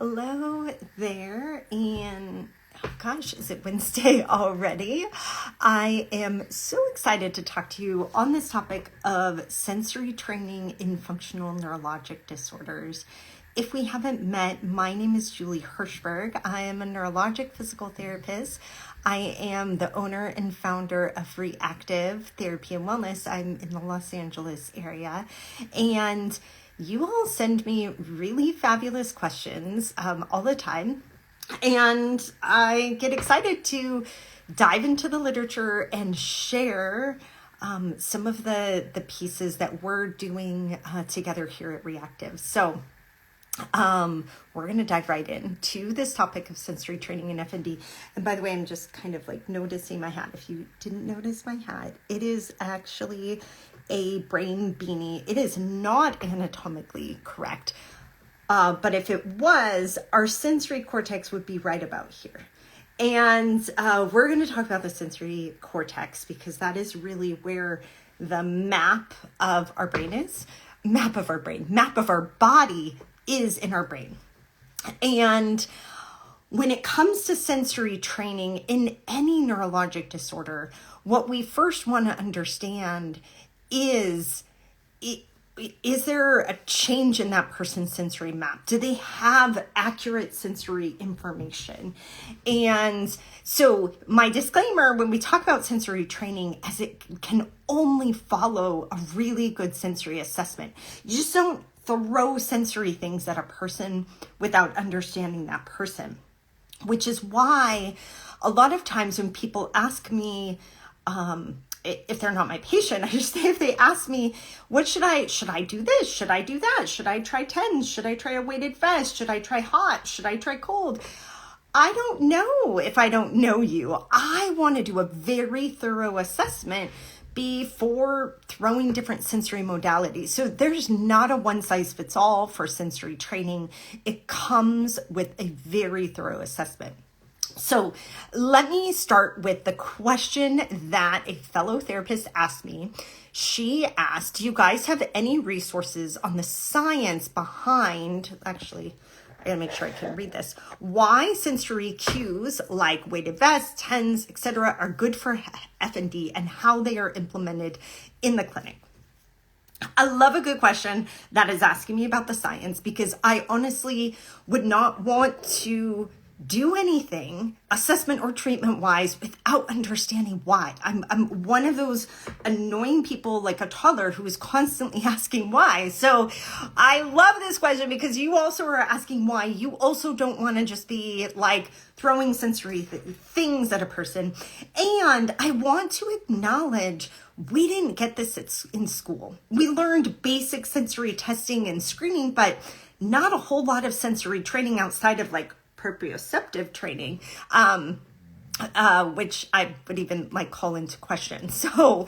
Hello there, and oh gosh, is it Wednesday already? I am so excited to talk to you on this topic of sensory training in functional neurologic disorders. If we haven't met, my name is Julie Hirschberg. I am a neurologic physical therapist. I am the owner and founder of re+active Therapy and Wellness. I'm in the Los Angeles area, and you all send me really fabulous questions all the time, and I get excited to dive into the literature and share some of the pieces that we're doing together here at re+active. So we're going to dive right into this topic of sensory training in FND. And by the way, I'm just kind of like noticing my hat. If you didn't notice my hat, it is actually a brain beanie. It is not anatomically correct. But if it was, our sensory cortex would be right about here. And we're going to talk about the sensory cortex because that is really where the map of our brain is. Map of our body is in our brain. And when it comes to sensory training in any neurologic disorder, what we first want to understand is there a change in that person's sensory map? Do they have accurate sensory information? And so my disclaimer when we talk about sensory training, as it can only follow a really good sensory assessment. You just don't throw sensory things at a person without understanding that person, which is why a lot of times when people ask me, if they're not my patient, I just say, if they ask me, what should I do this? Should I do that? Should I try TENS? Should I try a weighted vest? Should I try hot? Should I try cold? I don't know if I don't know you. I want to do a very thorough assessment before throwing different sensory modalities. So there's not a one size fits all for sensory training. It comes with a very thorough assessment. So let me start with the question that a fellow therapist asked me. She asked, do you guys have any resources on the science behind, actually, I gotta make sure I can read this, why sensory cues like weighted vests, TENS, etc. are good for FND and how they are implemented in the clinic? I love a good question that is asking me about the science because I honestly would not want to do anything assessment or treatment wise without understanding why. I'm one of those annoying people like a toddler who is constantly asking why. So I love this question because you also are asking why. You also don't want to just be like throwing sensory things at a person. And I want to acknowledge we didn't get this in school. We learned basic sensory testing and screening, but not a whole lot of sensory training outside of like proprioceptive training, which I would even like call into question. So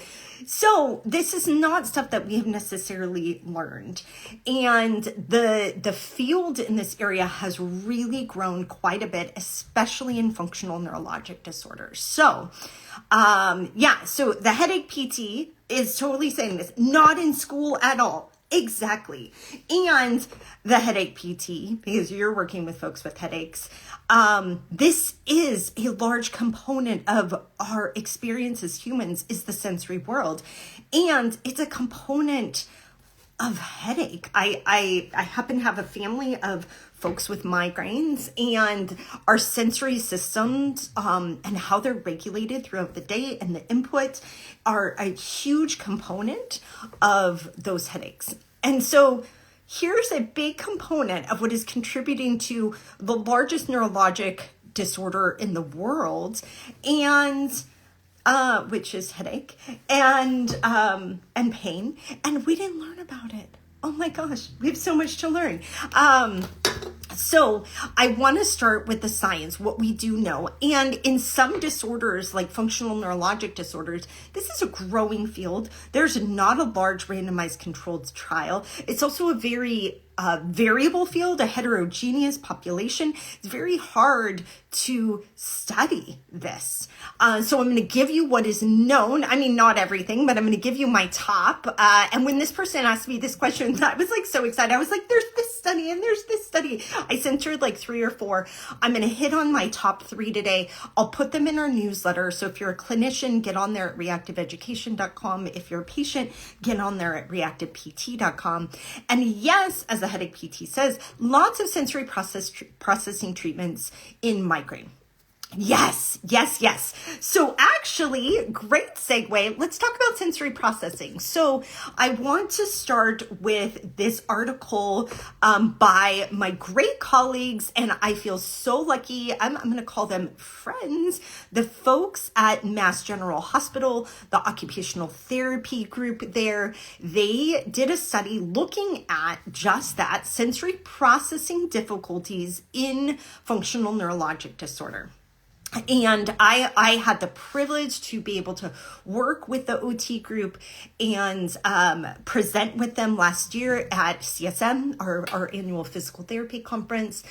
this is not stuff that we have necessarily learned. And the field in this area has really grown quite a bit, especially in functional neurologic disorders. So so the headache PT is totally saying this, not in school at all. Exactly. And the headache PT, because you're working with folks with headaches, this is a large component of our experience as humans is the sensory world. And it's a component of headache. I happen to have a family of folks with migraines, and our sensory systems and how they're regulated throughout the day and the input are a huge component of those headaches. And so here's a big component of what is contributing to the largest neurologic disorder in the world, and which is headache and pain, and we didn't learn about it. Oh my gosh, we have so much to learn. So I want to start with the science, what we do know. And in some disorders, like functional neurologic disorders, this is a growing field. There's not a large randomized controlled trial. It's also a very variable field, a heterogeneous population. It's very hard to study this. So I'm going to give you what is known. I mean, not everything, but I'm going to give you my top. And when this person asked me this question, I was like so excited. I was like, there's this study and there's this study. I censored like 3 or 4. I'm going to hit on my top 3 today. I'll put them in our newsletter. So if you're a clinician, get on there at reactiveeducation.com. If you're a patient, get on there at reactivept.com. And yes, as the headache PT says, lots of sensory processing treatments in migraine. Yes. So actually, great segue. Let's talk about sensory processing. So I want to start with this article by my great colleagues, and I feel so lucky. I'm going to call them friends, the folks at Mass General Hospital, the occupational therapy group there. They did a study looking at just that, sensory processing difficulties in functional neurologic disorder. And I had the privilege to be able to work with the OT group and present with them last year at CSM, our annual physical therapy conference.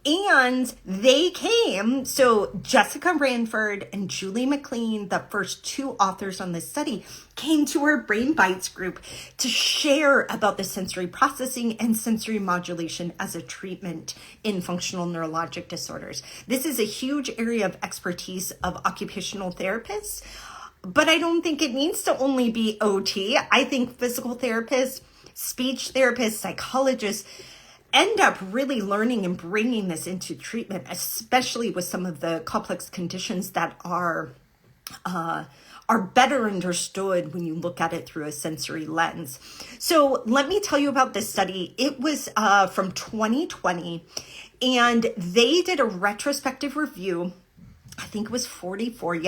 And they came, so Jessica Ranford and Julie McLean, the first 2 authors on this study, came to our Brain Bites group to share about the sensory processing and sensory modulation as a treatment in functional neurologic disorders. This is a huge area of expertise of occupational therapists, but I don't think it needs to only be OT. I think physical therapists, speech therapists, psychologists end up really learning and bringing this into treatment, especially with some of the complex conditions that are better understood when you look at it through a sensory lens. So let me tell you about this study. It was from 2020, and they did a retrospective review. I think it was 44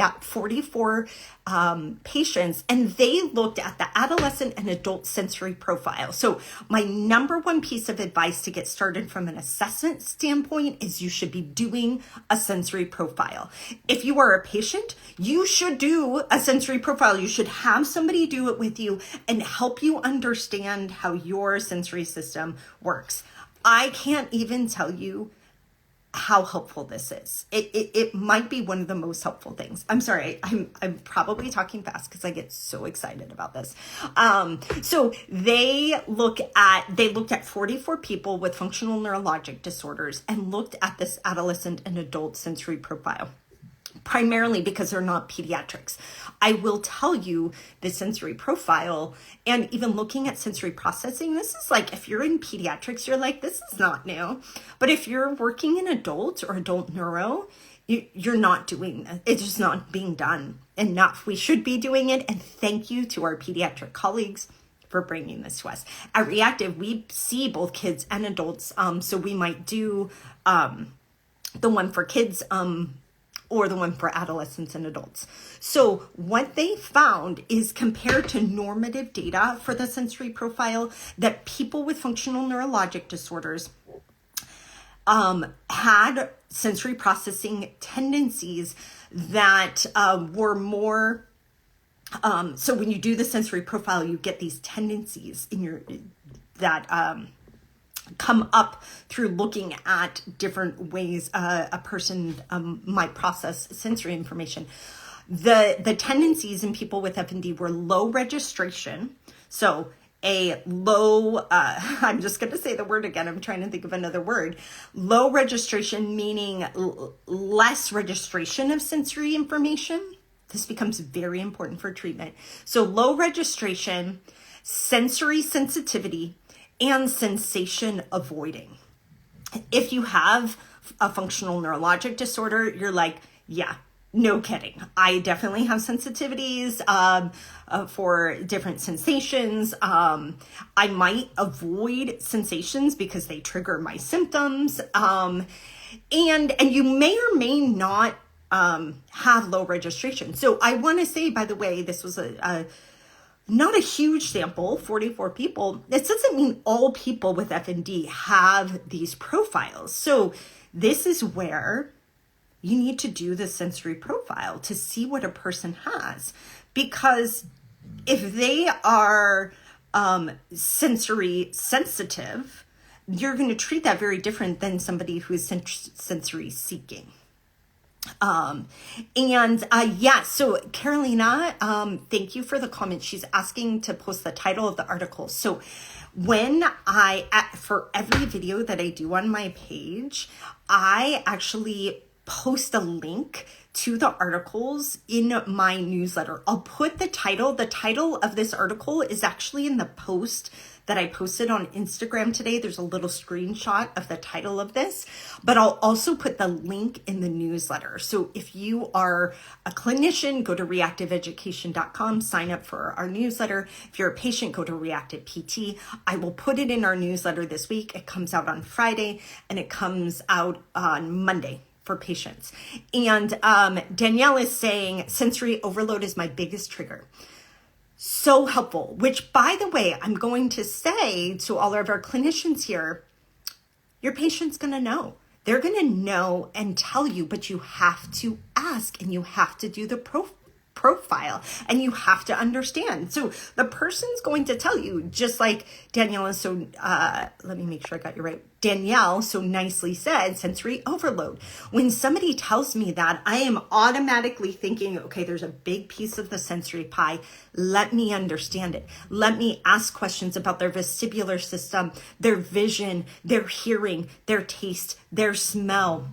patients, and they looked at the adolescent and adult sensory profile. So my number one piece of advice to get started from an assessment standpoint is you should be doing a sensory profile. If you are a patient, you should do a sensory profile. You should have somebody do it with you and help you understand how your sensory system works. I can't even tell you how helpful this is. It might be one of the most helpful things. I'm sorry, I'm probably talking fast because I get so excited about this. So they looked at 44 people with functional neurologic disorders and looked at this adolescent and adult sensory profile, primarily because they're not pediatrics. I will tell you the sensory profile, and even looking at sensory processing, this is like, if you're in pediatrics, you're like, this is not new. But if you're working in adult or adult neuro, you're not doing that. It's just not being done enough. We should be doing it. And thank you to our pediatric colleagues for bringing this to us. At Reactive, we see both kids and adults. So we might do the one for kids, or the one for adolescents and adults. So what they found is, compared to normative data for the sensory profile, that people with functional neurologic disorders had sensory processing tendencies that were more, so when you do the sensory profile, you get these tendencies in your, that come up through looking at different ways a person might process sensory information. The tendencies in people with FND were low registration. So a low, I'm just going to say the word again. I'm trying to think of another word. Low registration, meaning less registration of sensory information. This becomes very important for treatment. So low registration, sensory sensitivity, and sensation avoiding. If you have a functional neurologic disorder, you're like, yeah, no kidding. I definitely have sensitivities for different sensations. I might avoid sensations because they trigger my symptoms. And you may or may not have low registration. So I want to say, by the way, this was not a huge sample, 44 people. This doesn't mean all people with FND have these profiles. So this is where you need to do the sensory profile to see what a person has. Because if they are sensory sensitive, you're going to treat that very different than somebody who's sensory seeking. Yeah, so Carolina, thank you for the comment. She's asking to post the title of the article. So when for every video that I do on my page, I actually post a link to the articles in my newsletter. I'll put the title of this article is actually in the post that I posted on Instagram today. There's a little screenshot of the title of this, but I'll also put the link in the newsletter. So if you are a clinician, go to reactiveeducation.com, sign up for our newsletter. If you're a patient, go to Reactive PT. I will put it in our newsletter this week. It comes out on Friday and it comes out on Monday for patients. And Danielle is saying sensory overload is my biggest trigger. So helpful, which by the way, I'm going to say to all of our clinicians here, your patient's going to know. They're going to know and tell you, but you have to ask and you have to do the profile and you have to understand. So the person's going to tell you, just like Danielle, so let me make sure I got you right. Danielle so nicely said, sensory overload. When somebody tells me that, I am automatically thinking, okay, there's a big piece of the sensory pie. Let me understand it. Let me ask questions about their vestibular system, their vision, their hearing, their taste, their smell,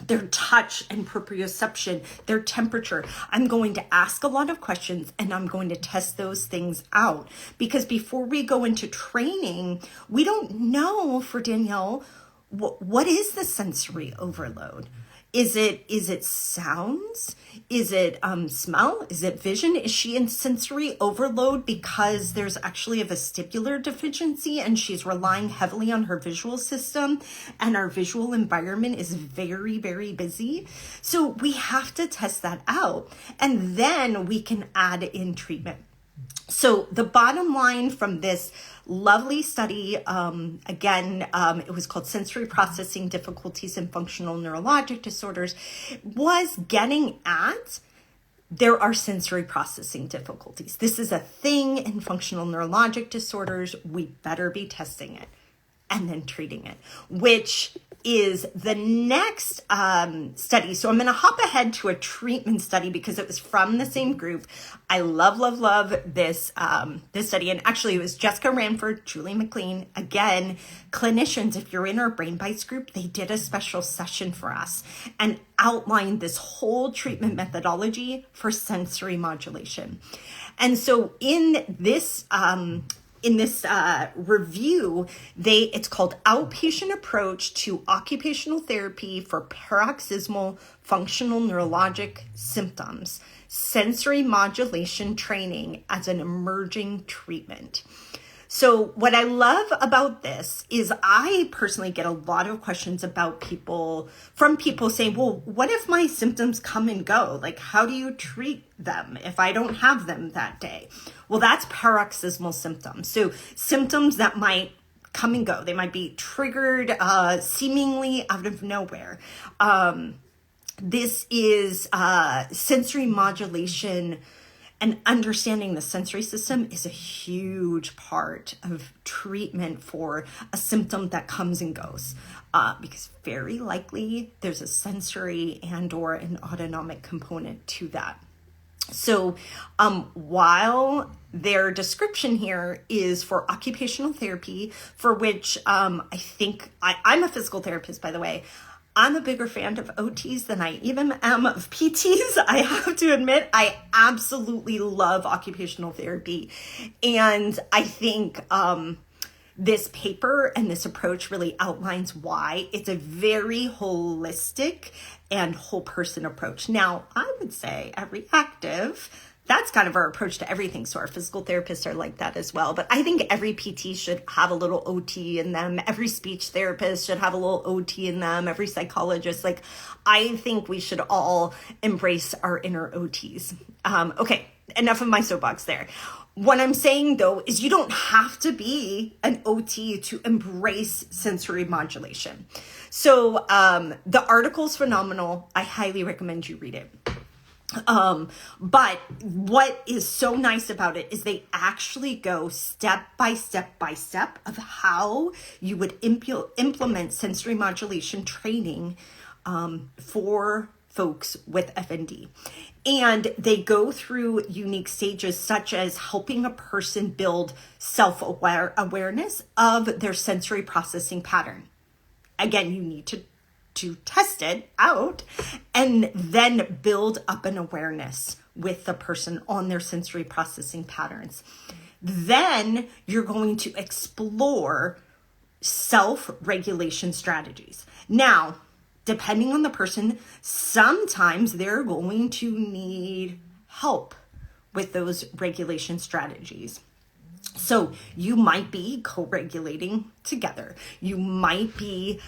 their touch and proprioception, their temperature. I'm going to ask a lot of questions and I'm going to test those things out, because before we go into training, we don't know for Danielle, what is the sensory overload? Is it sounds? Is it smell? Is it vision? Is she in sensory overload because there's actually a vestibular deficiency and she's relying heavily on her visual system and our visual environment is very, very busy? So we have to test that out and then we can add in treatment. So the bottom line from this lovely study, it was called Sensory Processing Difficulties in Functional Neurologic Disorders, was getting at there are sensory processing difficulties. This is a thing in functional neurologic disorders. We better be testing it and then treating it, which is the next study. So I'm going to hop ahead to a treatment study because it was from the same group. I love this study. And actually it was Jessica Ranford, Julie McLean. Again, clinicians, if you're in our Brain Bites group, they did a special session for us and outlined this whole treatment methodology for sensory modulation. And so in this review, it's called Outpatient Approach to Occupational Therapy for Paroxysmal Functional Neurologic Symptoms, Sensory Modulation Training as an Emerging Treatment. So what I love about this is I personally get a lot of questions from people saying, well, what if my symptoms come and go? Like, how do you treat them if I don't have them that day? Well, that's paroxysmal symptoms. So symptoms that might come and go. They might be triggered seemingly out of nowhere. This is sensory modulation. And understanding the sensory system is a huge part of treatment for a symptom that comes and goes, because very likely there's a sensory and or an autonomic component to that. So while their description here is for occupational therapy, for which I'm a physical therapist, by the way. I'm a bigger fan of OTs than I even am of PTs. I have to admit, I absolutely love occupational therapy. And I think this paper and this approach really outlines why it's a very holistic and whole person approach. Now, I would say at Reactive, that's kind of our approach to everything. So our physical therapists are like that as well. But I think every PT should have a little OT in them. Every speech therapist should have a little OT in them. Every psychologist. I think we should all embrace our inner OTs. Okay, enough of my soapbox there. What I'm saying though is you don't have to be an OT to embrace sensory modulation. So the article's phenomenal. I highly recommend you read it. But what is so nice about it is they actually go step by step by step of how you would implement sensory modulation training for folks with FND. And they go through unique stages such as helping a person build self-awareness of their sensory processing pattern. Again, you need to test it out and then build up an awareness with the person on their sensory processing patterns. Then you're going to explore self-regulation strategies. Now, depending on the person, sometimes they're going to need help with those regulation strategies. So you might be co-regulating together. You might be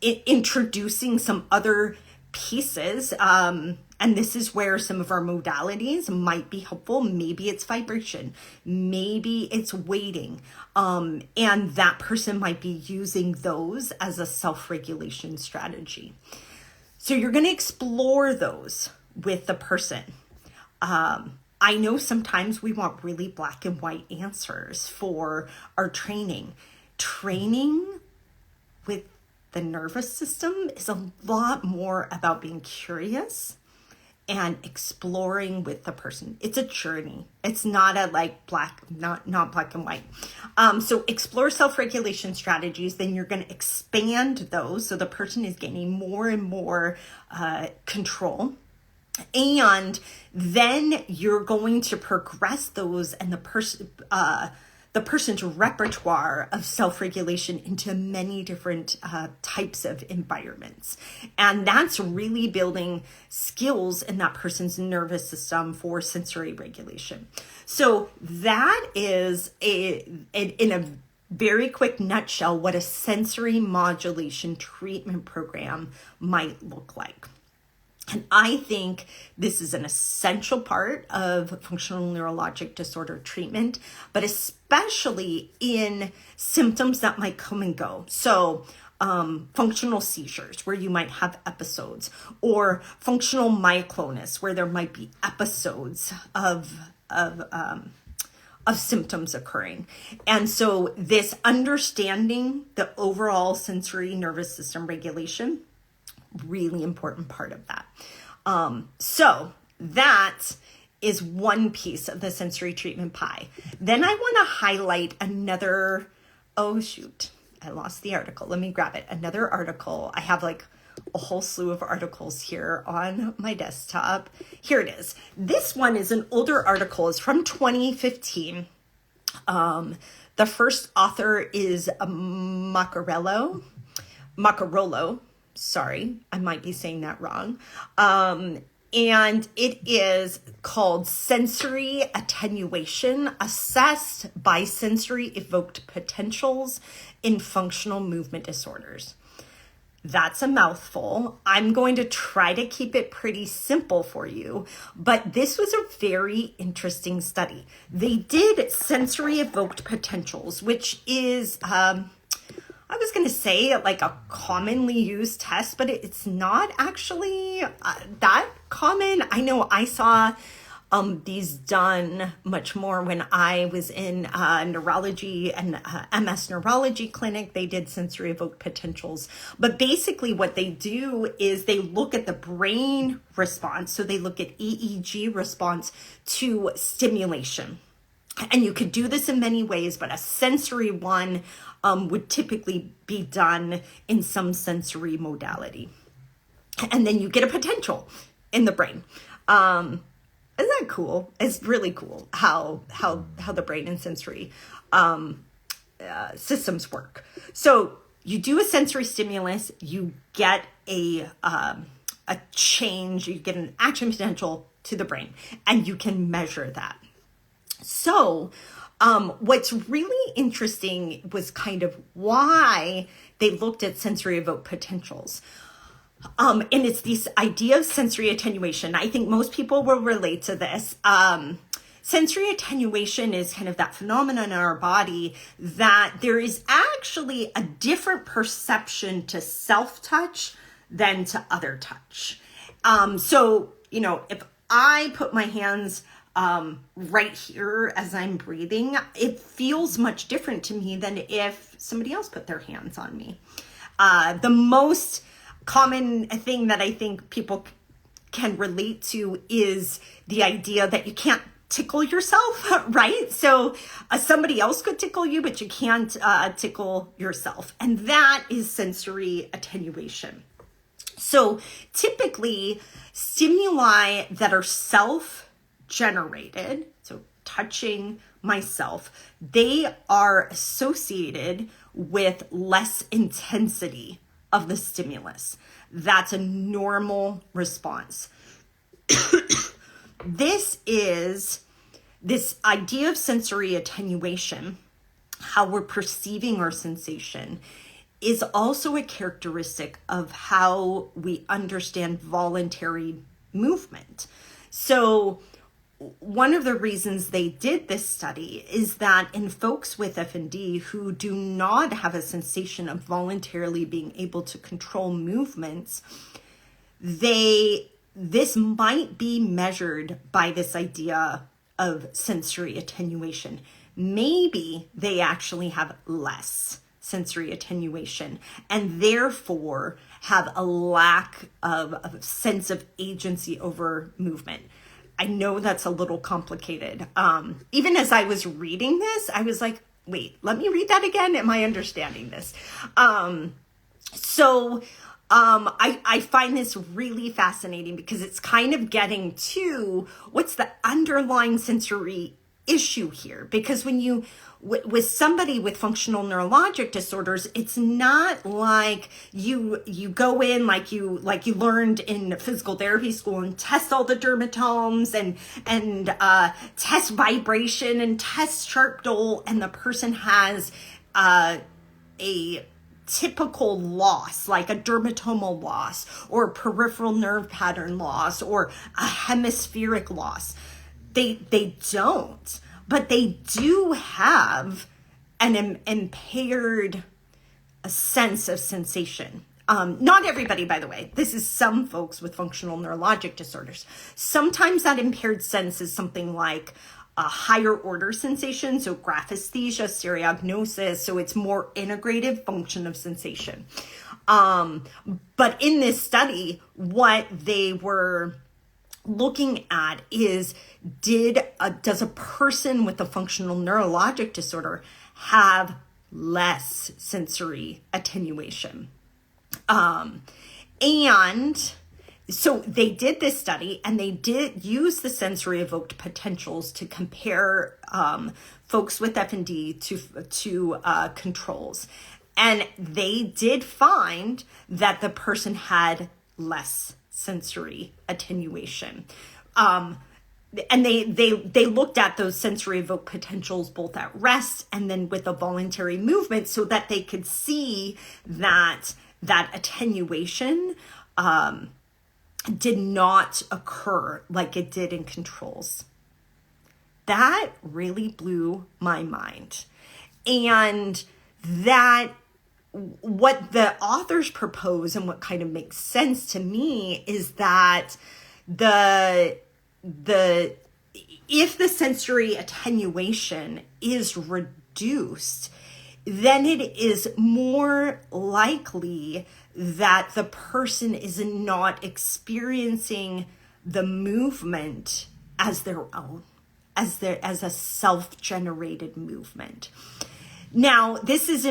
introducing some other pieces. And this is where some of our modalities might be helpful. Maybe it's vibration. Maybe it's weighting. And that person might be using those as a self-regulation strategy. So you're going to explore those with the person. I know sometimes we want really black and white answers for our training. Training with the nervous system is a lot more about being curious and exploring with the person. It's a journey. It's not a not black and white. So explore self-regulation strategies, then you're going to expand those so the person is gaining more and more control. And then you're going to progress those and the person's repertoire of self-regulation into many different types of environments. And that's really building skills in that person's nervous system for sensory regulation. So that is in a very quick nutshell what a sensory modulation treatment program might look like. And I think this is an essential part of functional neurologic disorder treatment, but especially in symptoms that might come and go. So functional seizures, where you might have episodes, or functional myoclonus, where there might be episodes of symptoms occurring. And so this understanding the overall sensory nervous system regulation, really important part of that. So that is one piece of the sensory treatment pie. Then I want to highlight another, oh shoot, I lost the article. Let me grab it. Another article. I have like a whole slew of articles here on my desktop. Here it is. This one is an older article. It's from 2015. The first author is Macarello. Sorry, I might be saying that wrong. And it is called Sensory Attenuation, Assessed by Sensory Evoked Potentials in Functional Movement Disorders. That's a mouthful. I'm going to try to keep it pretty simple for you, but this was a very interesting study. They did sensory evoked potentials, which is, I was going to say like a commonly used test, but it's not actually that common. I know I saw these done much more when I was in neurology and MS neurology clinic. They did sensory evoked potentials. But basically what they do is they look at the brain response. So they look at EEG response to stimulation. And you could do this in many ways, but a sensory one would typically be done in some sensory modality. And then you get a potential in the brain. Isn't that cool? It's really cool how the brain and sensory systems work. So you do a sensory stimulus, you get a change, you get an action potential to the brain, and you can measure that. So what's really interesting was kind of why they looked at sensory evoked potentials. And it's this idea of sensory attenuation. I think most people will relate to this. Sensory attenuation is kind of that phenomenon in our body that there is actually a different perception to self-touch than to other touch. So if I put my hands right here as I'm breathing, it feels much different to me than if somebody else put their hands on me. The most common thing that I think people can relate to is the idea that you can't tickle yourself, right? So somebody else could tickle you, but you can't tickle yourself. And that is sensory attenuation. So typically, stimuli that are self-generated, so touching myself, they are associated with less intensity of the stimulus. That's a normal response. This idea of sensory attenuation, how we're perceiving our sensation, is also a characteristic of how we understand voluntary movement. So one of the reasons they did this study is that in folks with FND who do not have a sensation of voluntarily being able to control movements, this might be measured by this idea of sensory attenuation. Maybe they actually have less sensory attenuation and therefore have a lack of a sense of agency over movement. I know that's a little complicated. Even as I was reading this, I was like, wait, let me read that again. Am I understanding this? I find this really fascinating because it's kind of getting to what's the underlying sensory issue here. Because when you, with somebody with functional neurologic disorders, it's not like you go in like you learned in physical therapy school and test all the dermatomes and test vibration and test sharp dull, and the person has a typical loss, like a dermatomal loss or a peripheral nerve pattern loss or a hemispheric loss. They don't, but they do have an impaired sense of sensation. Not everybody, by the way. This is some folks with functional neurologic disorders. Sometimes that impaired sense is something like a higher order sensation, so graphesthesia, stereognosis, so it's more integrative function of sensation. But in this study, what they were looking at is, does a person with a functional neurologic disorder have less sensory attenuation? And so they did this study and they did use the sensory evoked potentials to compare folks with FND to controls. And they did find that the person had less sensory attenuation. And they looked at those sensory evoked potentials both at rest and then with a voluntary movement so that they could see that attenuation did not occur like it did in controls. That really blew my mind. And that what the authors propose and what kind of makes sense to me is that if the sensory attenuation is reduced, then it is more likely that the person is not experiencing the movement as their own, as a self-generated movement. Now, this is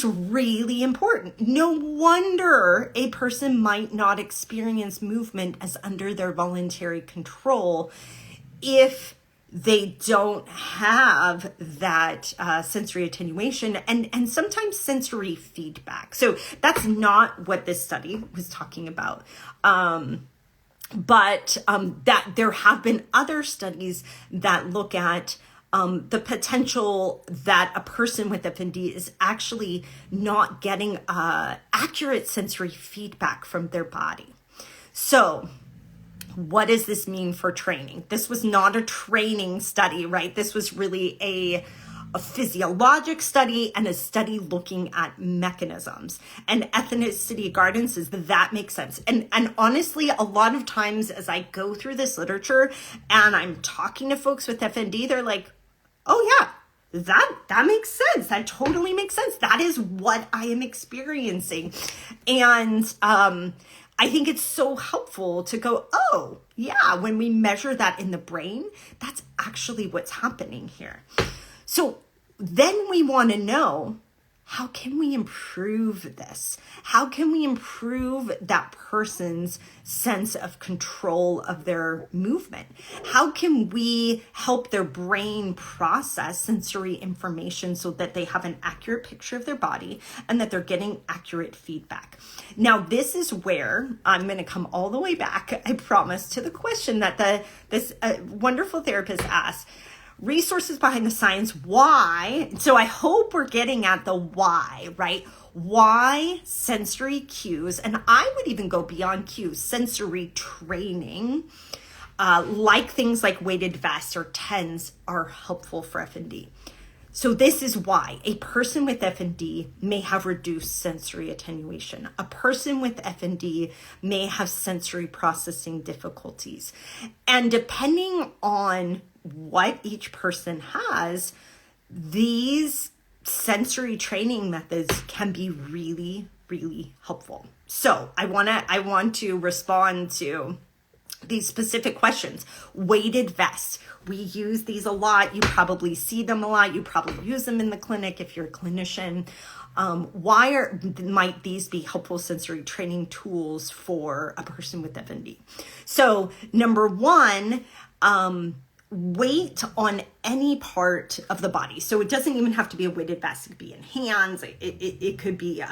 really important. No wonder a person might not experience movement as under their voluntary control if they don't have that sensory attenuation and sometimes sensory feedback. So that's not what this study was talking about. But that there have been other studies that look at the potential that a person with FND is actually not getting accurate sensory feedback from their body. So what does this mean for training? This was not a training study, right? This was really a a physiologic study, and a study looking at mechanisms. And ethnicity guidance says that makes sense. And honestly, a lot of times as I go through this literature and I'm talking to folks with FND, they're like, oh yeah, that makes sense. That totally makes sense. That is what I am experiencing. And I think it's so helpful to go, oh yeah, when we measure that in the brain, that's actually what's happening here. So then we want to know, how can we improve this? How can we improve that person's sense of control of their movement? How can we help their brain process sensory information so that they have an accurate picture of their body and that they're getting accurate feedback? Now, this is where I'm going to come all the way back, I promise, to the question that this wonderful therapist asked. Resources behind the science, why? So I hope we're getting at the why, right? Why sensory cues, and I would even go beyond cues, sensory training, like things like weighted vests or TENS are helpful for FND. So this is why a person with FND may have reduced sensory attenuation. A person with FND may have sensory processing difficulties. And depending on what each person has, these sensory training methods can be really, really helpful. So I want to respond to these specific questions. Weighted vests. We use these a lot. You probably see them a lot. You probably use them in the clinic if you're a clinician. Might these be helpful sensory training tools for a person with FND? So number one, weight on any part of the body. So it doesn't even have to be a weighted vest. It could be in hands. It could be,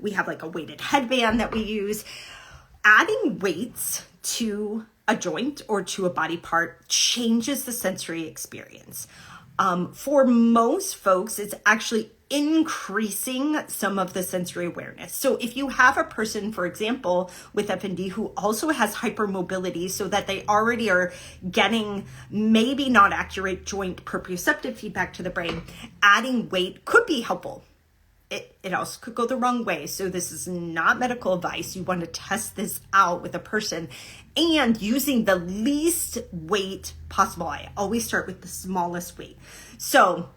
we have like a weighted headband that we use. Adding weights to a joint or to a body part changes the sensory experience. For most folks, it's actually increasing some of the sensory awareness. So if you have a person, for example, with FND who also has hypermobility, so that they already are getting maybe not accurate joint proprioceptive feedback to the brain, adding weight could be helpful. It also could go the wrong way. So this is not medical advice. You want to test this out with a person and using the least weight possible. I always start with the smallest weight. So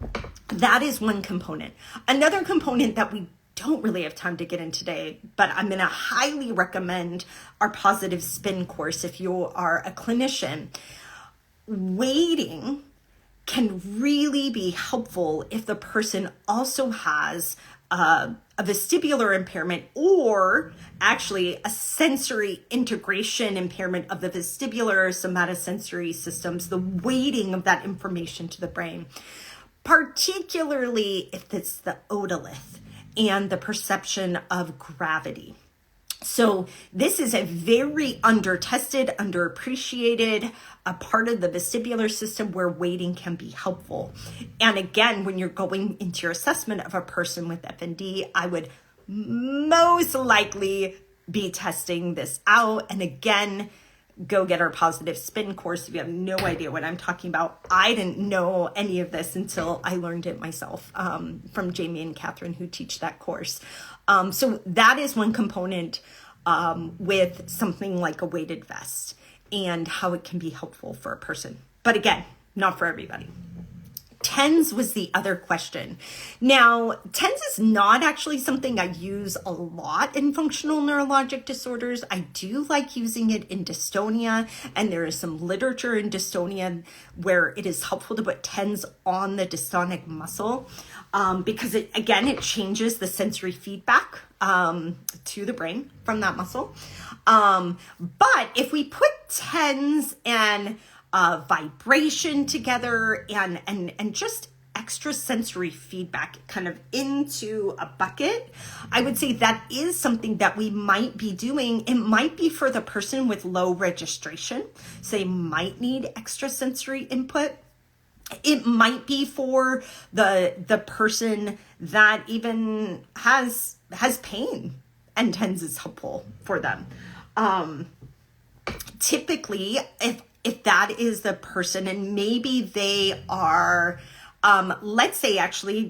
that is one component. Another component that we don't really have time to get in today, but I'm going to highly recommend our positive spin course if you are a clinician. Weighting can really be helpful if the person also has a vestibular impairment, or actually a sensory integration impairment of the vestibular somatosensory systems, the weighting of that information to the brain, particularly if it's the otolith and the perception of gravity. So this is a very under-tested, underappreciated part of the vestibular system where weighting can be helpful. And again, when you're going into your assessment of a person with FND, I would most likely be testing this out. And again, go get our positive spin course if you have no idea what I'm talking about. I didn't know any of this until I learned it myself from Jamie and Catherine, who teach that course. So that is one component with something like a weighted vest and how it can be helpful for a person. But again, not for everybody. TENS was the other question. Now, TENS is not actually something I use a lot in functional neurologic disorders. I do like using it in dystonia, and there is some literature in dystonia where it is helpful to put TENS on the dystonic muscle because it changes the sensory feedback to the brain from that muscle. But if we put TENS and vibration together and just extra sensory feedback kind of into a bucket, I would say that is something that we might be doing. It might be for the person with low registration, so they might need extra sensory input. It might be for the person that even has pain, and TENS is helpful for them. Typically, if that is the person, and maybe they are Let's say actually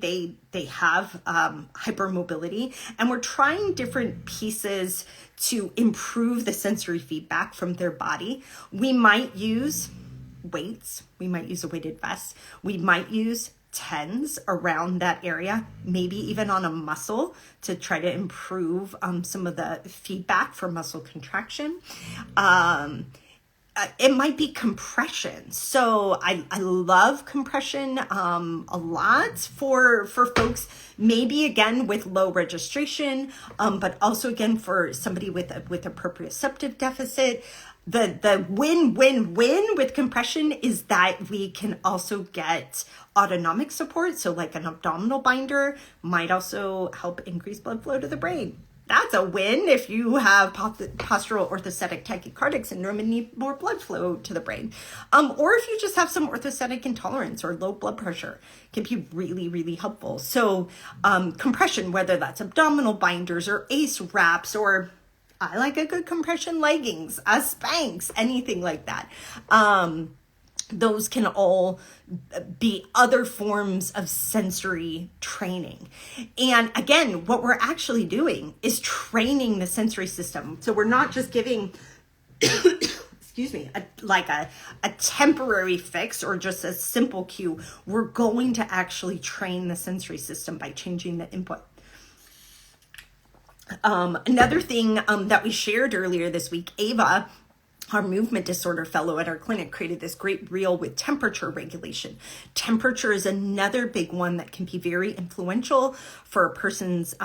they have hypermobility, and we're trying different pieces to improve the sensory feedback from their body. We might use weights, we might use a weighted vest, we might use TENS around that area, maybe even on a muscle to try to improve some of the feedback for muscle contraction. It might be compression. So I love compression a lot for folks, maybe again with low registration, but also again for somebody with a proprioceptive deficit. The win-win-win with compression is that we can also get autonomic support. So like an abdominal binder might also help increase blood flow to the brain. That's a win if you have postural orthostatic tachycardic syndrome and need more blood flow to the brain. Or if you just have some orthostatic intolerance or low blood pressure, can be really, really helpful. So compression, whether that's abdominal binders or ACE wraps, or I like a good compression leggings, Spanx, anything like that. Those can all be other forms of sensory training. And again, what we're actually doing is training the sensory system. So we're not just giving, excuse me, a temporary fix or just a simple cue. We're going to actually train the sensory system by changing the input. Another thing that we shared earlier this week, Ava, our movement disorder fellow at our clinic, created this great reel with temperature regulation. Temperature is another big one that can be very influential for a person's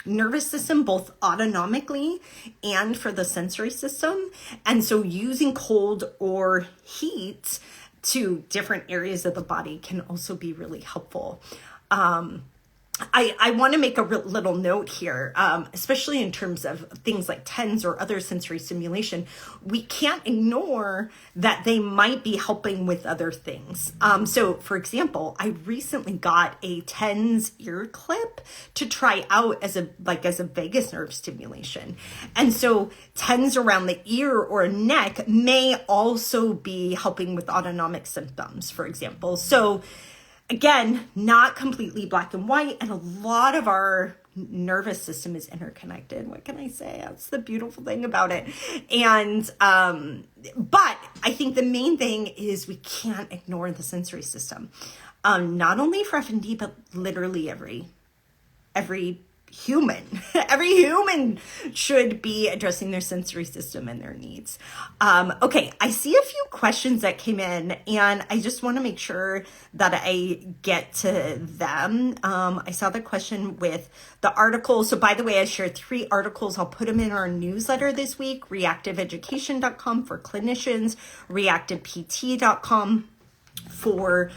nervous system, both autonomically and for the sensory system. And so using cold or heat to different areas of the body can also be really helpful. I want to make a little note here, especially in terms of things like TENS or other sensory stimulation. We can't ignore that they might be helping with other things. So for example, I recently got a TENS ear clip to try out as a vagus nerve stimulation. And so TENS around the ear or neck may also be helping with autonomic symptoms, for example. So again, not completely black and white, and a lot of our nervous system is interconnected. What can I say? That's the beautiful thing about it. And, but I think the main thing is we can't ignore the sensory system. Not only for FND, but literally every human. Every human should be addressing their sensory system and their needs. Okay, I see a few questions that came in, and I just want to make sure that I get to them. I saw the question with the article. So by the way, I shared 3 articles. I'll put them in our newsletter this week, reactiveeducation.com for clinicians, reactivept.com for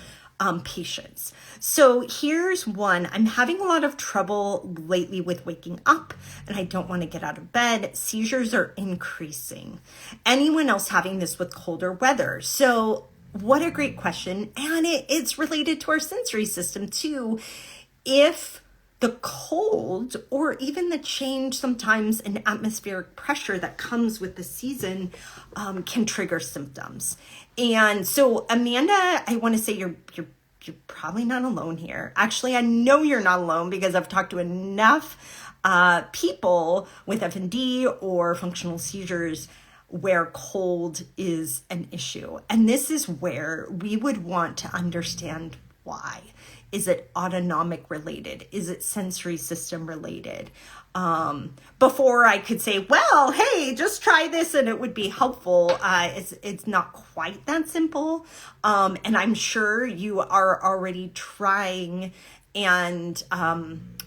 patients. So here's one. I'm having a lot of trouble lately with waking up, and I don't want to get out of bed. Seizures are increasing. Anyone else having this with colder weather? So what a great question. And it's related to our sensory system too. If the cold or even the change sometimes in atmospheric pressure that comes with the season can trigger symptoms. And so Amanda, I want to say you're probably not alone here. Actually, I know you're not alone because I've talked to enough people with FND or functional seizures where cold is an issue. And this is where we would want to understand why. Is it autonomic related? Is it sensory system related? Before I could say, well, hey, just try this and it would be helpful. It's not quite that simple. And I'm sure you are already trying and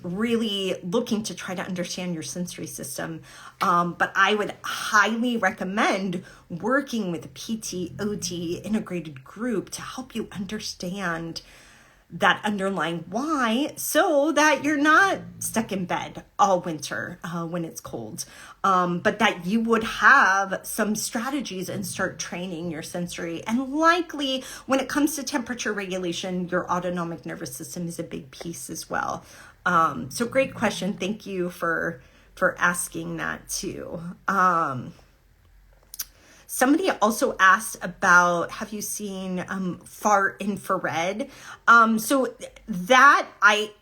really looking to try to understand your sensory system. But I would highly recommend working with a PT, OT integrated group to help you understand that underlying why, so that you're not stuck in bed all winter when it's cold, but that you would have some strategies and start training your sensory. And likely when it comes to temperature regulation, your autonomic nervous system is a big piece as well. So great question. Thank you for asking that too. Somebody also asked about, have you seen far infrared? So that I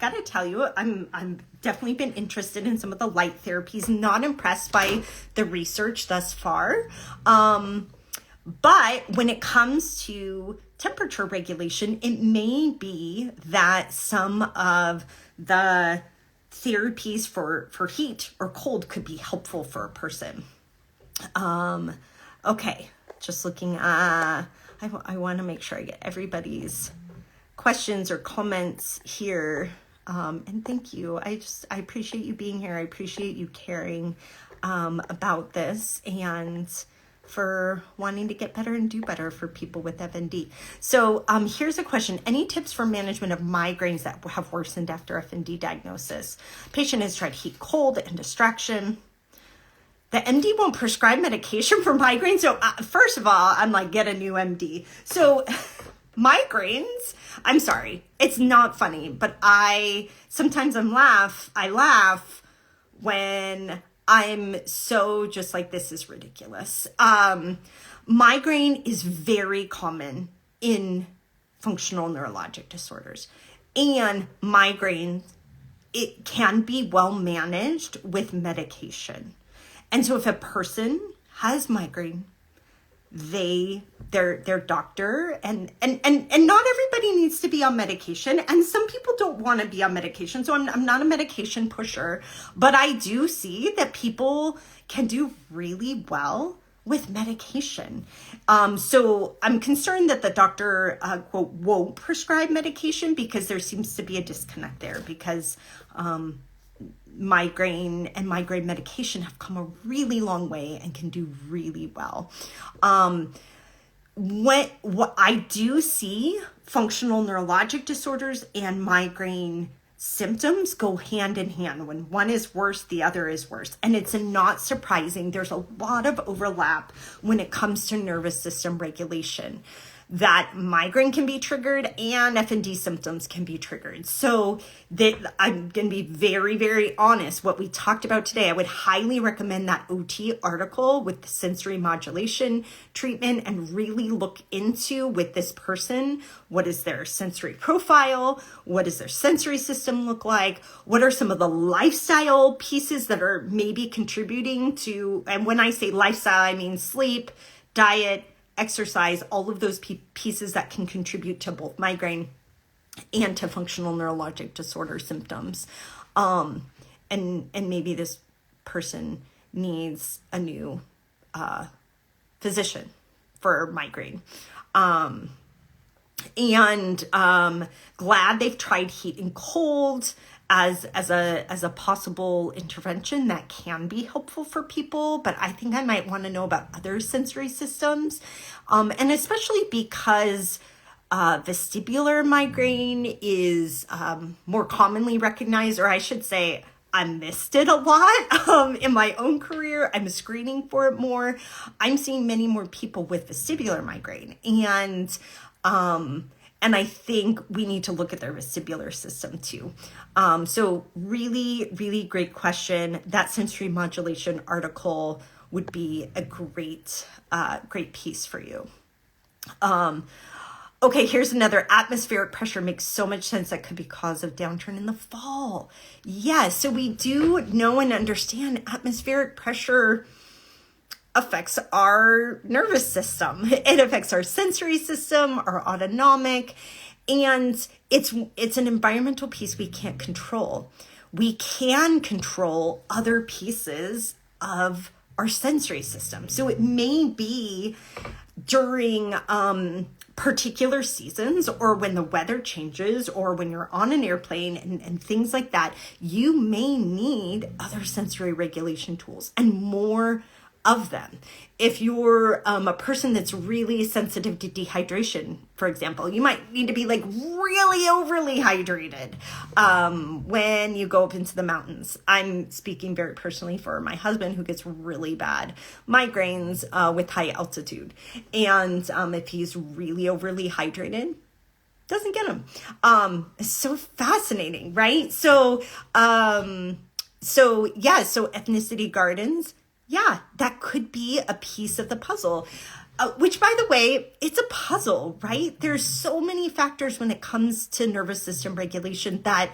gotta tell you, I'm definitely been interested in some of the light therapies, not impressed by the research thus far. But when it comes to temperature regulation, it may be that some of the therapies for heat or cold could be helpful for a person. Okay, just looking at, I want to make sure I get everybody's questions or comments here. And thank you. I appreciate you being here. I appreciate you caring about this and for wanting to get better and do better for people with FND. So here's a question. Any tips for management of migraines that have worsened after FND diagnosis? Patient has tried heat, cold, and distraction. The MD won't prescribe medication for migraines. So first of all, I'm like, get a new MD. So migraines, I'm sorry, it's not funny, but sometimes I laugh when I'm so just like, this is ridiculous. Migraine is very common in functional neurologic disorders, and migraine, it can be well managed with medication. And so if a person has migraine, their doctor and not everybody needs to be on medication, and some people don't want to be on medication, so I'm not a medication pusher, but I do see that people can do really well with medication. So I'm concerned that the doctor quote won't prescribe medication, because there seems to be a disconnect there, because migraine and migraine medication have come a really long way and can do really well. What I do see, functional neurologic disorders and migraine symptoms go hand in hand. When one is worse, the other is worse. And it's not surprising. There's a lot of overlap when it comes to nervous system regulation, that migraine can be triggered and FND symptoms can be triggered. So that I'm going to be very, very honest. What we talked about today, I would highly recommend that OT article with the sensory modulation treatment, and really look into, with this person, what is their sensory profile? What does their sensory system look like? What are some of the lifestyle pieces that are maybe contributing to, and when I say lifestyle, I mean sleep, diet, exercise, all of those pieces that can contribute to both migraine and to functional neurologic disorder symptoms. And maybe this person needs a new physician for migraine. Glad they've tried heat and cold as a possible intervention that can be helpful for people, but I think I might want to know about other sensory systems, and especially because vestibular migraine is more commonly recognized, or I should say, I missed it a lot in my own career. I'm screening for it more. I'm seeing many more people with vestibular migraine, and I think we need to look at their vestibular system too. So really, really great question. That sensory modulation article would be a great piece for you. Okay, here's another. Atmospheric pressure makes so much sense. That could be cause of downturn in the fall. Yes, so we do know and understand atmospheric pressure affects our nervous system. It affects our sensory system, our autonomic, and it's an environmental piece we can't control. We can control other pieces of our sensory system. So it may be during particular seasons, or when the weather changes, or when you're on an airplane and things like that, you may need other sensory regulation tools, and more of them. If you're a person that's really sensitive to dehydration, for example, you might need to be like really overly hydrated when you go up into the mountains. I'm speaking very personally for my husband, who gets really bad migraines with high altitude. And if he's really overly hydrated, doesn't get them. It's so fascinating, right? So Ethnicity Gardens Yeah, that could be a piece of the puzzle. Which, by the way, it's a puzzle, right? There's so many factors when it comes to nervous system regulation that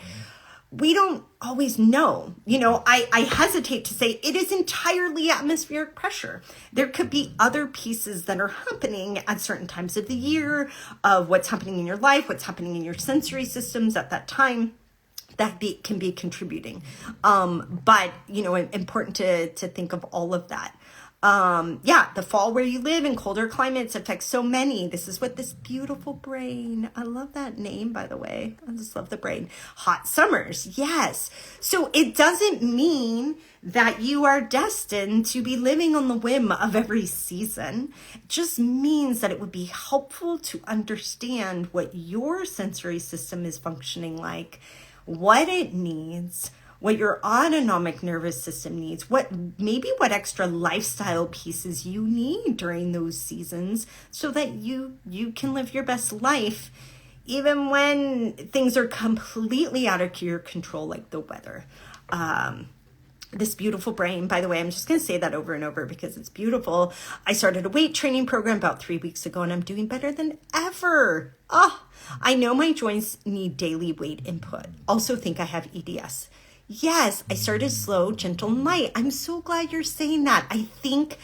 we don't always know. I hesitate to say it is entirely atmospheric pressure. There could be other pieces that are happening at certain times of the year, of what's happening in your life, what's happening in your sensory systems at that time, that can be contributing. But, important to think of all of that. The fall where you live in colder climates affects so many. This is what this beautiful brain, I love that name, by the way. I just love the brain. Hot summers. Yes. So it doesn't mean that you are destined to be living on the whim of every season. It just means that it would be helpful to understand what your sensory system is functioning like, what it needs, what your autonomic nervous system needs, what extra lifestyle pieces you need during those seasons so that you can live your best life even when things are completely out of your control, like the weather. This beautiful brain, by the way, I'm just going to say that over and over because it's beautiful. I started a weight training program about 3 weeks ago and I'm doing better than ever. I know my joints need daily weight input. Also think I have EDS. Yes, I started slow, gentle, and light. I'm so glad you're saying that. I think,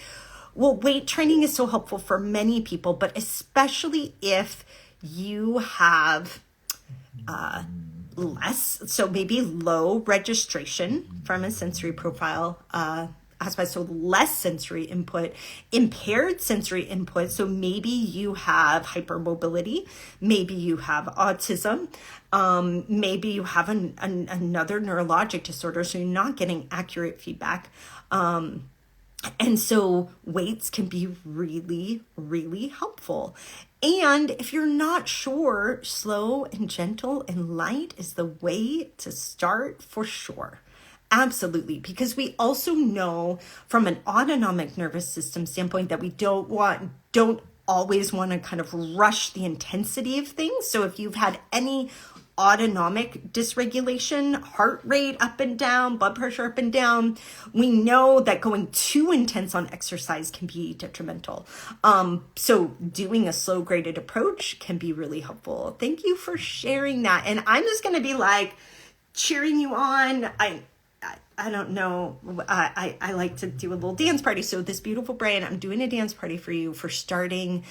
weight training is so helpful for many people, but especially if you have so maybe low registration from a sensory profile aspect, so less sensory input, impaired sensory input. So maybe you have hypermobility, maybe you have autism, maybe you have another neurologic disorder, so you're not getting accurate feedback. And so weights can be really, really helpful. And if you're not sure, slow and gentle and light is the way to start for sure. Absolutely, because we also know from an autonomic nervous system standpoint that we don't always want to kind of rush the intensity of things. So if you've had any autonomic dysregulation, heart rate up and down, blood pressure up and down, we know that going too intense on exercise can be detrimental. So doing a slow graded approach can be really helpful. Thank you for sharing that. And I'm just going to be like cheering you on. I don't know. I like to do a little dance party. So this beautiful brain, I'm doing a dance party for you for starting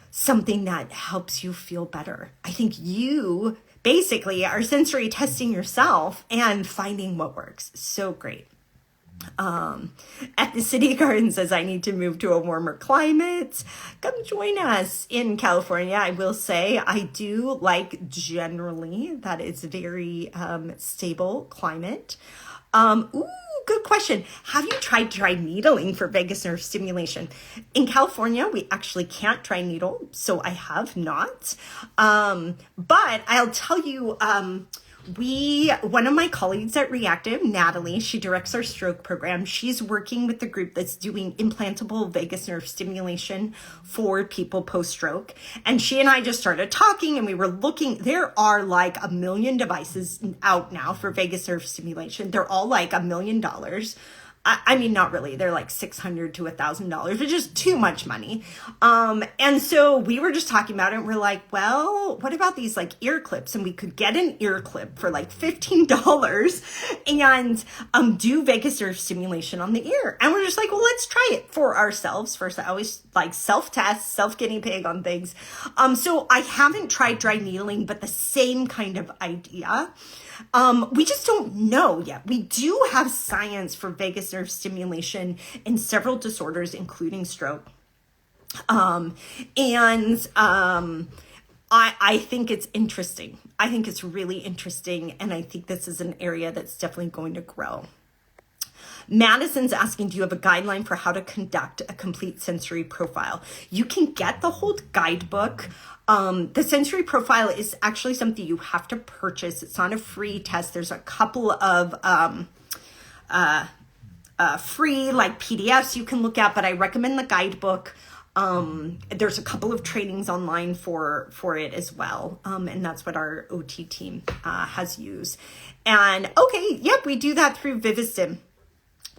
something that helps you feel better. I think you basically are sensory testing yourself and finding what works. So great. At the City Garden says, I need to move to a warmer climate. Come join us in California. I will say I do like generally that it's very stable climate. Good question. Have you tried dry needling for vagus nerve stimulation? In California, we actually can't dry needle, so I have not. But I'll tell you, one of my colleagues at Reactive, Natalie, she directs our stroke program. She's working with the group that's doing implantable vagus nerve stimulation for people post-stroke. And she and I just started talking and we were looking, there are like 1 million devices out now for vagus nerve stimulation. They're all like $1 million. I mean, not really. They're like $600 to $1,000, which is too much money. And so we were just talking about it and we're like, well, what about these like ear clips? And we could get an ear clip for like $15 and do vagus nerve stimulation on the ear. And we're just like, well, let's try it for ourselves first. I always like self-test, self-guinea pig on things. So I haven't tried dry needling, but the same kind of idea. We just don't know yet. We do have science for vagus nerve stimulation in several disorders, including stroke. I think it's interesting. I think it's really interesting. And I think this is an area that's definitely going to grow. Madison's asking, do you have a guideline for how to conduct a complete sensory profile? You can get the whole guidebook. The sensory profile is actually something you have to purchase. It's not a free test. There's a couple of free like PDFs you can look at, but I recommend the guidebook. There's a couple of trainings online for it as well. And that's what our OT team has used. And okay, yep, we do that through Vivistim.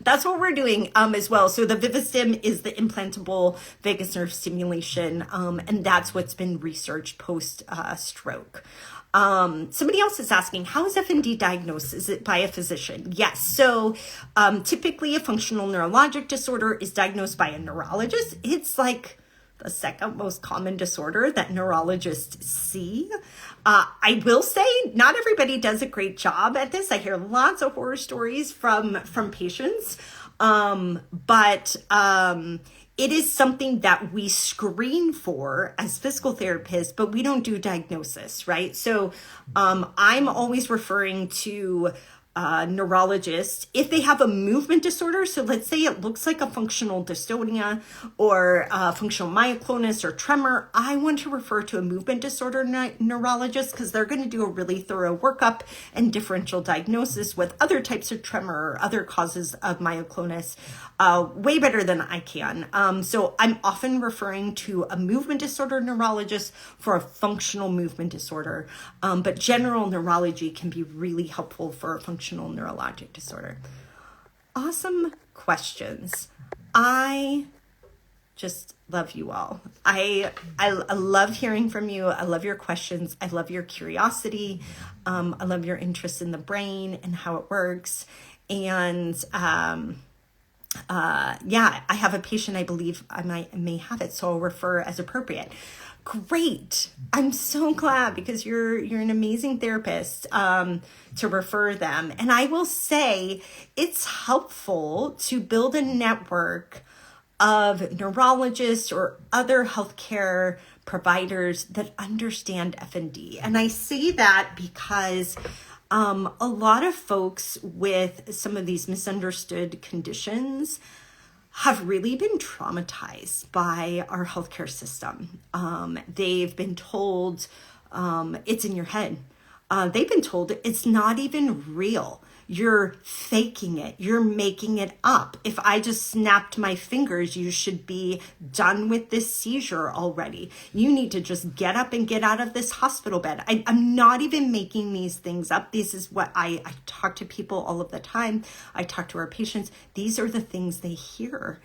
That's what we're doing as well. So the Vivastim is the implantable vagus nerve stimulation, and that's what's been researched post stroke. Somebody else is asking, how is FND diagnosed? Is it by a physician? Yes. So typically a functional neurologic disorder is diagnosed by a neurologist. It's like the second most common disorder that neurologists see. I will say not everybody does a great job at this. I hear lots of horror stories from patients, but it is something that we screen for as physical therapists, but we don't do diagnosis, right? So I'm always referring to neurologist if they have a movement disorder. So let's say it looks like a functional dystonia or functional myoclonus or tremor. I want to refer to a movement disorder neurologist because they're going to do a really thorough workup and differential diagnosis with other types of tremor or other causes of myoclonus way better than I can. So I'm often referring to a movement disorder neurologist for a functional movement disorder, but general neurology can be really helpful for a functional neurologic disorder. Awesome questions. I just love you all. I love hearing from you. I love your questions. I love your curiosity. I love your interest in the brain and how it works. And yeah, I have a patient, I believe I may have it, so I'll refer as appropriate. Great. I'm so glad because you're an amazing therapist to refer them. And I will say it's helpful to build a network of neurologists or other healthcare providers that understand FND. And I say that because a lot of folks with some of these misunderstood conditions have really been traumatized by our healthcare system. They've been told it's in your head. They've been told it's not even real. You're faking it. You're making it up. If I just snapped my fingers, you should be done with this seizure already. You need to just get up and get out of this hospital bed. I'm not even making these things up. This is what I talk to people all of the time. I talk to our patients. These are the things they hear.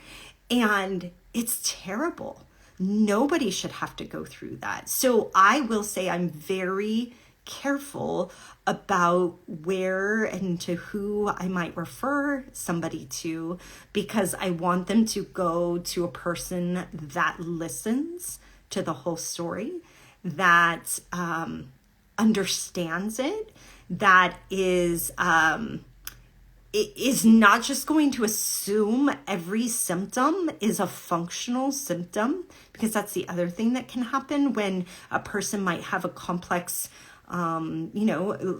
And it's terrible. Nobody should have to go through that. So I will say I'm very careful about where and to who I might refer somebody to, because I want them to go to a person that listens to the whole story, that understands it, that is not just going to assume every symptom is a functional symptom, because that's the other thing that can happen when a person might have a complex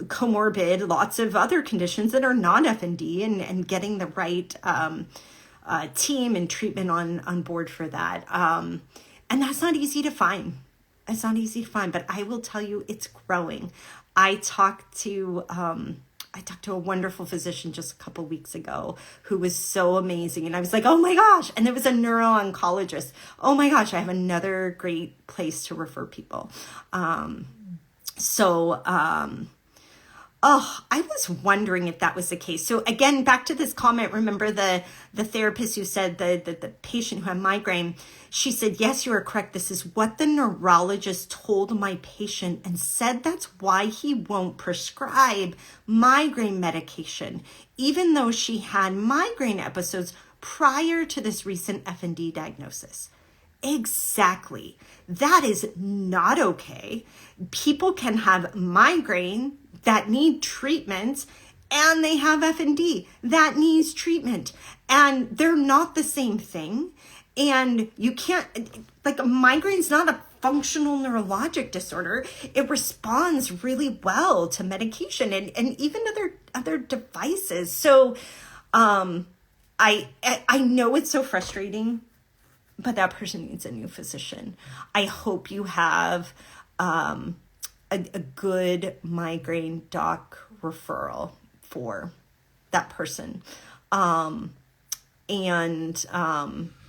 comorbid, lots of other conditions that are not FND, and getting the right team and treatment on board for that. And that's not easy to find. It's not easy to find, but I will tell you it's growing. I talked to a wonderful physician just a couple weeks ago who was so amazing. And I was like, oh my gosh. And there was a neuro-oncologist. Oh my gosh, I have another great place to refer people. I was wondering if that was the case. So again, back to this comment, remember the therapist who said the patient who had migraine, she said, yes, you are correct. This is what the neurologist told my patient and said that's why he won't prescribe migraine medication, even though she had migraine episodes prior to this recent FND diagnosis. Exactly. That is not okay. People can have migraine that need treatment, and they have FND that needs treatment, and they're not the same thing. And you can't, like, migraine's not a functional neurologic disorder. It responds really well to medication and even other devices. So I know it's so frustrating, but that person needs a new physician. I hope you have a good migraine doc referral for that person.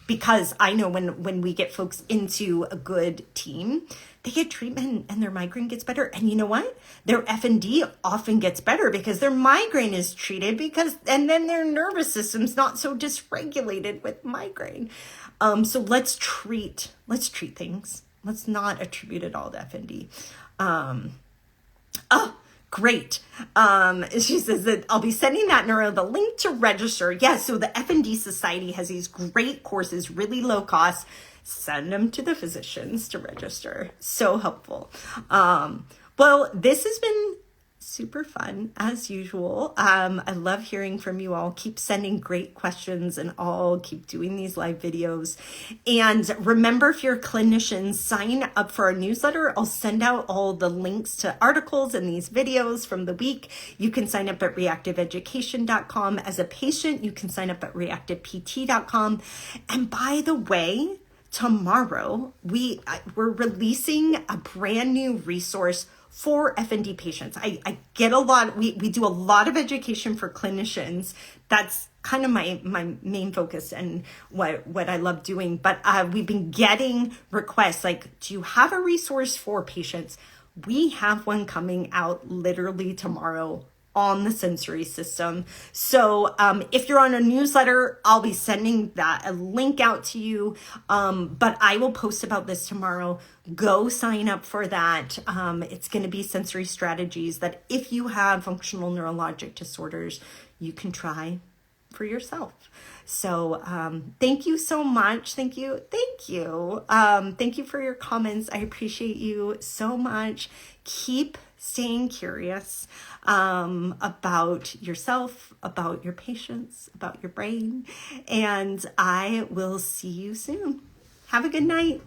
because I know when we get folks into a good team, they get treatment and their migraine gets better. And you know what? Their FND often gets better because their migraine is treated, and then their nervous system's not so dysregulated with migraine. So let's treat things. Let's not attribute it all to FND. Great. She says that I'll be sending that neuro the link to register. Yes, so the FND Society has these great courses, really low cost. Send them to the physicians to register. So helpful. Well, this has been super fun as usual. I love hearing from you all. Keep sending great questions and I'll keep doing these live videos. And remember, if you're a clinician, sign up for our newsletter. I'll send out all the links to articles and these videos from the week. You can sign up at reactiveeducation.com. As a patient, you can sign up at reactivept.com. And by the way, tomorrow we're releasing a brand new resource for FND patients. I get a lot, we do a lot of education for clinicians. That's kind of my main focus and what I love doing. But we've been getting requests like, do you have a resource for patients? We have one coming out literally tomorrow on the sensory system. So if you're on a newsletter, I'll be sending a link out to you. But I will post about this tomorrow. Go sign up for that. It's going to be sensory strategies that if you have functional neurologic disorders, you can try for yourself. So thank you so much. Thank you. Thank you for your comments. I appreciate you so much. Keep staying curious about yourself, about your patients, about your brain. And I will see you soon. Have a good night.